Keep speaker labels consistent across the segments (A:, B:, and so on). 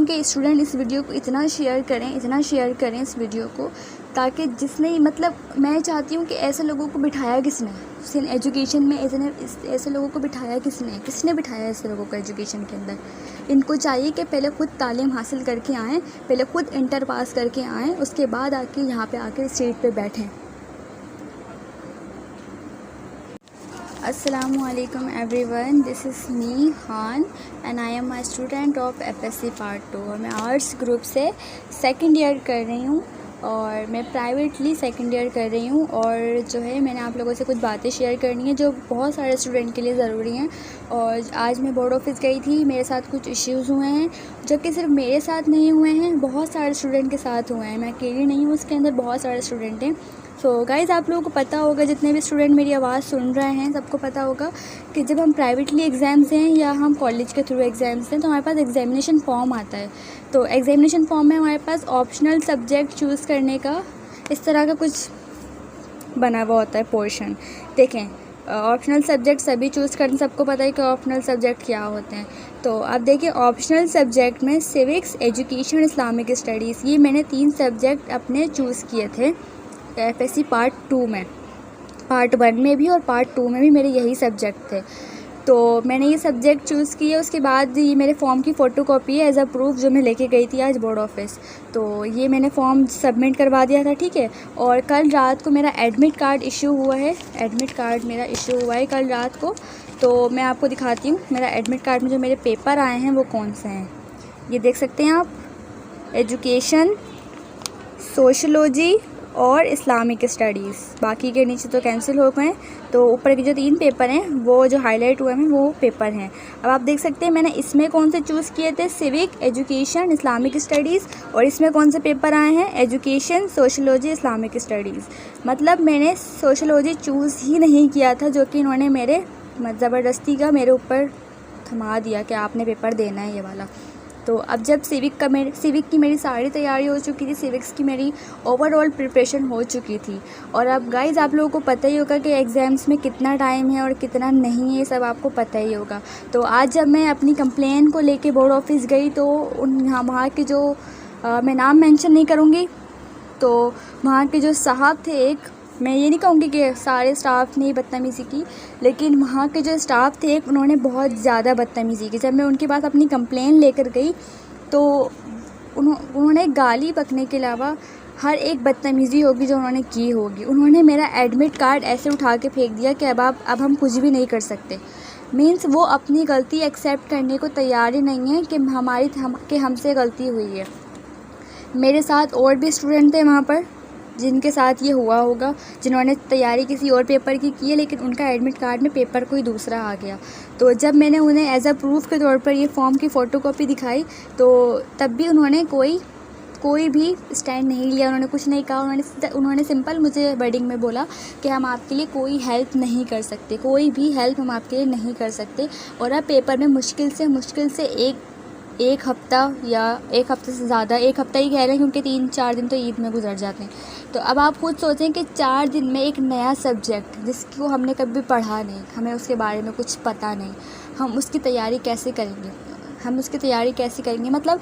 A: हूँ कि स्टूडेंट इस वीडियो को इतना शेयर करें इस वीडियो को, ताकि जिसने मतलब मैं चाहती हूँ कि ऐसे लोगों को बिठाया किसने एजुकेशन में, ऐसे लोगों को बिठाया किसने बिठाया ऐसे लोगों को एजुकेशन के अंदर। इनको चाहिए कि पहले ख़ुद तालीम हासिल करके आएँ, पहले ख़ुद इंटर पास करके आएँ, उसके बाद आके यहाँ पे आकर सीट पे बैठें। Assalamualaikum everyone, this is me हान and I am a student of FSC Part 2 और मैं आर्ट्स ग्रुप से सेकंड ईयर कर रही हूँ और मैं प्राइवेटली सेकंड ईयर कर रही हूँ। और जो है मैंने आप लोगों से कुछ बातें शेयर करनी है जो बहुत सारे स्टूडेंट के लिए ज़रूरी हैं। और आज मैं बोर्ड ऑफिस गई थी, मेरे साथ कुछ इश्यूज़ हुए हैं जो कि सिर्फ मेरे साथ नहीं हुए हैं, बहुत सारे स्टूडेंट के साथ हुए हैं। मैं अकेली नहीं हूँ, उसके अंदर बहुत सारे स्टूडेंट हैं। सो गाइज़, आप लोगों को पता होगा, जितने भी स्टूडेंट मेरी आवाज़ सुन रहे हैं सबको पता होगा कि जब हम प्राइवेटली एग्ज़ाम्स हैं या हम कॉलेज के थ्रू एग्ज़ाम्स हैं तो हमारे पास एग्ज़ामिनेशन फॉर्म आता है। तो एग्ज़ामिनेशन फॉर्म में हमारे पास ऑप्शनल सब्जेक्ट चूज़ करने का इस तरह का कुछ बना हुआ होता है पोर्शन। देखें, ऑप्शनल सब्जेक्ट सभी चूज़ करते, सबको पता है कि ऑप्शनल सब्जेक्ट क्या होते हैं। तो अब देखिए, ऑप्शनल सब्जेक्ट में सिविक्स, एजुकेशन, इस्लामिक स्टडीज़, ये मैंने 3 सब्जेक्ट अपने चूज़ किए थे FSC पार्ट 2 में। पार्ट 1 में भी और पार्ट 2 में भी मेरे यही सब्जेक्ट थे। तो मैंने ये सब्जेक्ट चूज़ किए। उसके बाद ये मेरे फॉर्म की फ़ोटोकॉपी है एज़ अ प्रूफ, जो मैं लेके गई थी आज बोर्ड ऑफिस। तो ये मैंने फॉर्म सबमिट करवा दिया था, ठीक है। और कल रात को मेरा एडमिट कार्ड इशू हुआ है, कल रात को। तो मैं आपको दिखाती हूँ मेरा एडमिट कार्ड में जो मेरे पेपर आए हैं वो कौन से हैं। ये देख सकते हैं आप, एजुकेशन, सोशलॉजी और इस्लामिक स्टडीज़। बाकी के नीचे तो कैंसिल हो गए, तो ऊपर के जो 3 पेपर हैं वो जो हाईलाइट हुए हैं वो पेपर हैं। अब आप देख सकते हैं मैंने इसमें कौन से चूज़ किए थे, सिविक, एजुकेशन, इस्लामिक स्टडीज़। और इसमें कौन से पेपर आए हैं, एजुकेशन, सोशलॉजी, इस्लामिक स्टडीज़। मतलब मैंने सोशलॉजी चूज़ ही नहीं किया था, जो कि इन्होंने मेरे ज़बरदस्ती का मेरे ऊपर थमा दिया कि आपने पेपर देना है ये वाला। तो अब जब सिविक की मेरी सारी तैयारी हो चुकी थी, सिविक्स की मेरी ओवरऑल प्रिपरेशन हो चुकी थी। और अब गाइज़, आप लोगों को पता ही होगा कि एग्ज़ाम्स में कितना टाइम है और कितना नहीं है, सब आपको पता ही होगा। तो आज जब मैं अपनी कंप्लेन को लेके बोर्ड ऑफिस गई तो वहाँ के जो मैं नाम मेंशन नहीं करूँगी, तो वहाँ के जो साहब थे, एक, मैं ये नहीं कहूँगी कि सारे स्टाफ ने बदतमीज़ी की, लेकिन वहाँ के जो स्टाफ थे उन्होंने बहुत ज़्यादा बदतमीज़ी की। जब मैं उनके पास अपनी कंप्लेन लेकर गई तो उन्होंने गाली बकने के अलावा हर एक बदतमीज़ी होगी जो उन्होंने की होगी। उन्होंने मेरा एडमिट कार्ड ऐसे उठा के फेंक दिया कि अब हम कुछ भी नहीं कर सकते। मीन्स वो अपनी गलती एक्सेप्ट करने को तैयार ही नहीं है कि हमसे गलती हुई है। मेरे साथ और भी स्टूडेंट थे वहाँ पर जिनके साथ ये हुआ होगा, जिन्होंने तैयारी किसी और पेपर की है, लेकिन उनका एडमिट कार्ड में पेपर कोई दूसरा आ गया। तो जब मैंने उन्हें एज अ प्रूफ के तौर पर ये फॉर्म की फ़ोटोकॉपी दिखाई तो तब भी उन्होंने कोई भी स्टैंड नहीं लिया, उन्होंने कुछ नहीं कहा। उन्होंने सिंपल मुझे वर्डिंग में बोला कि हम आपके लिए कोई हेल्प नहीं कर सकते, कोई भी हेल्प हम आपके लिए नहीं कर सकते। और अब पेपर में मुश्किल से एक हफ़्ता या एक हफ़्ते से ज़्यादा, एक हफ़्ता ही कह रहे हैं क्योंकि 3-4 दिन तो ईद में गुजर जाते हैं। तो अब आप खुद सोचें कि 4 दिन में एक नया सब्जेक्ट जिसको हमने कभी पढ़ा नहीं, हमें उसके बारे में कुछ पता नहीं, हम उसकी तैयारी कैसे करेंगे। मतलब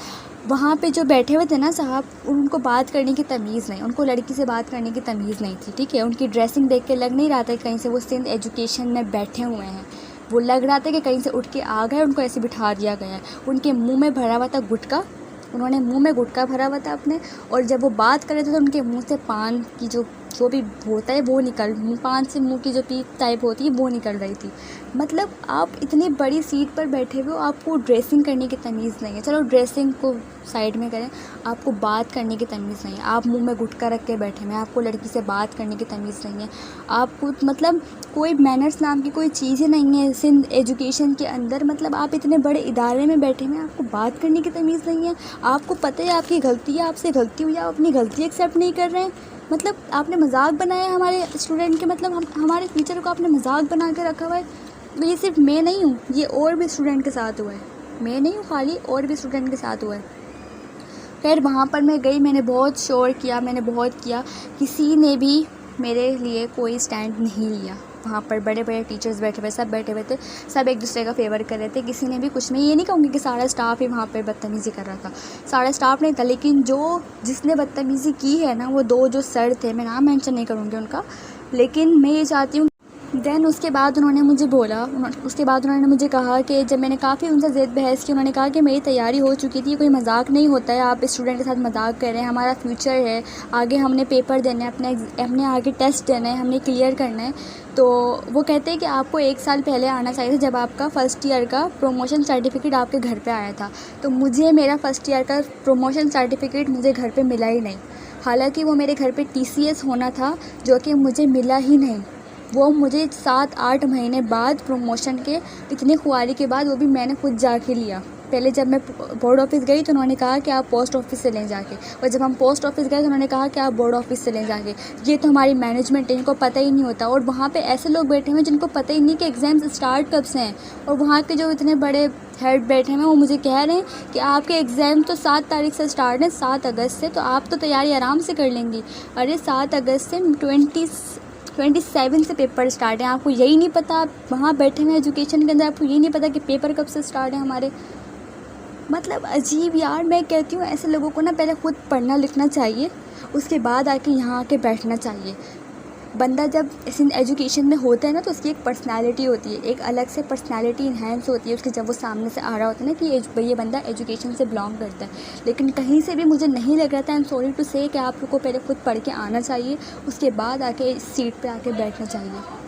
A: वहाँ पे जो बैठे हुए थे ना साहब, उनको बात करने की तमीज़ नहीं, उनको लड़की से बात करने की तमीज़ नहीं थी, ठीक है। उनकी ड्रेसिंग देख के लग नहीं रहा था कहीं से वो सिंध एजुकेशन में बैठे हुए हैं। वो लग रहा था कि कहीं से उठ के आ गए, उनको ऐसे बिठा दिया गया है। उनके मुंह में भरा हुआ था गुटखा, उन्होंने मुंह में गुटखा भरा हुआ था अपने, और जब वो बात कर रहे थे तो उनके मुंह से पान की जो भी होता है वो पान से मुंह की जो पीप टाइप होती है वो निकल रही थी। मतलब आप इतनी बड़ी सीट पर बैठे हुए हो, आपको ड्रेसिंग करने की तमीज़ नहीं है। चलो ड्रेसिंग को साइड में करें, आपको बात करने की तमीज़ नहीं है। आप मुंह में गुटखा रख के बैठे हैं, आपको लड़की से बात करने की तमीज़ नहीं है। आपको मतलब कोई मैनर्स नाम की कोई चीज़ ही नहीं है सिंध एजुकेशन के अंदर। मतलब आप इतने बड़े इदारे में बैठे हैं, आपको बात करने की तमीज़ नहीं है। आपको पता है आपकी गलती है, आपसे गलती हुई, आप अपनी गलती एक्सेप्ट नहीं कर रहे हैं। मतलब आपने मजाक बनाया हमारे स्टूडेंट के, मतलब हमारे टीचर को आपने मजाक बना के रखा हुआ है। तो ये सिर्फ मैं नहीं हूँ, ये और भी स्टूडेंट के साथ हुआ है। मैं नहीं हूँ खाली, और भी स्टूडेंट के साथ हुआ है। खैर वहाँ पर मैं गई, मैंने बहुत शोर किया, मैंने बहुत किया, किसी ने भी मेरे लिए कोई स्टैंड नहीं लिया। वहाँ पर बड़े बड़े टीचर्स बैठे हुए, सब बैठे हुए थे, सब एक दूसरे का फेवर कर रहे थे। किसी ने भी कुछ, मैं ये नहीं कहूँगी कि सारा स्टाफ ही वहाँ पर बदतमीज़ी कर रहा था, सारा स्टाफ नहीं था, लेकिन जिसने बदतमीज़ी की है ना, वो 2 जो सर थे, मैं नाम मेंशन नहीं करूँगी उनका, लेकिन मैं ये चाहती हूँ। देन उसके बाद उन्होंने मुझे कहा कि जब मैंने काफ़ी उनसे ज़ेद बहस की, उन्होंने कहा कि मेरी तैयारी हो चुकी थी, कोई मजाक नहीं होता है, आप स्टूडेंट के साथ मजाक कर रहे हैं, हमारा फ्यूचर है, आगे हमने पेपर देना है, अपने आगे टेस्ट देना है, हमने क्लियर करना है। तो वो कहते हैं कि आपको 1 साल पहले आना चाहिए था, जब आपका फ़र्स्ट ईयर का प्रमोशन सर्टिफिकेट आपके घर पे आया था। तो मुझे मेरा फ़र्स्ट ईयर का प्रमोशन सर्टिफिकेट मुझे घर पे मिला ही नहीं, हालांकि वो मेरे घर पे TCS होना था, जो कि मुझे मिला ही नहीं। वो मुझे 7-8 महीने बाद प्रमोशन के, इतनी खुआरी के बाद, वो भी मैंने खुद जाके लिया। पहले जब मैं बोर्ड ऑफिस गई तो उन्होंने कहा कि आप पोस्ट ऑफिस से लें जाके, और जब हम पोस्ट ऑफिस गए तो उन्होंने कहा कि आप बोर्ड ऑफिस से लें जाके। ये तो हमारी मैनेजमेंट है, इनको पता ही नहीं होता। और वहाँ पे ऐसे लोग बैठे हुए हैं जिनको पता ही नहीं कि एग्ज़ाम्स स्टार्ट कब से हैं, और वहाँ के जो इतने बड़े हेड बैठे हैं वो मुझे कह रहे हैं कि आपके एग्ज़ाम तो 7 तारीख से स्टार्ट है, 7 अगस्त से, तो आप तो तैयारी आराम से कर लेंगी। अरे 7 अगस्त से 27 से पेपर स्टार्ट है, आपको यही नहीं पता? आप वहाँ बैठे हुए एजुकेशन के अंदर, आपको यही नहीं पता कि पेपर कब से स्टार्ट है हमारे? मतलब अजीब यार। मैं कहती हूँ ऐसे लोगों को ना पहले खुद पढ़ना लिखना चाहिए, उसके बाद आके यहाँ आके बैठना चाहिए। बंदा जब इस एजुकेशन में होता है ना, तो उसकी एक पर्सनालिटी होती है, एक अलग से पर्सनालिटी इन्हेंस होती है उसकी, जब वो सामने से आ रहा होता है ना कि ये बंदा एजुकेशन से बिलोंग करता है। लेकिन कहीं से भी मुझे नहीं लग रहा था, आई एम सॉरी टू से, कि आप लोग को पहले खुद पढ़ के आना चाहिए, उसके बाद आके इस सीट पे आके बैठना चाहिए।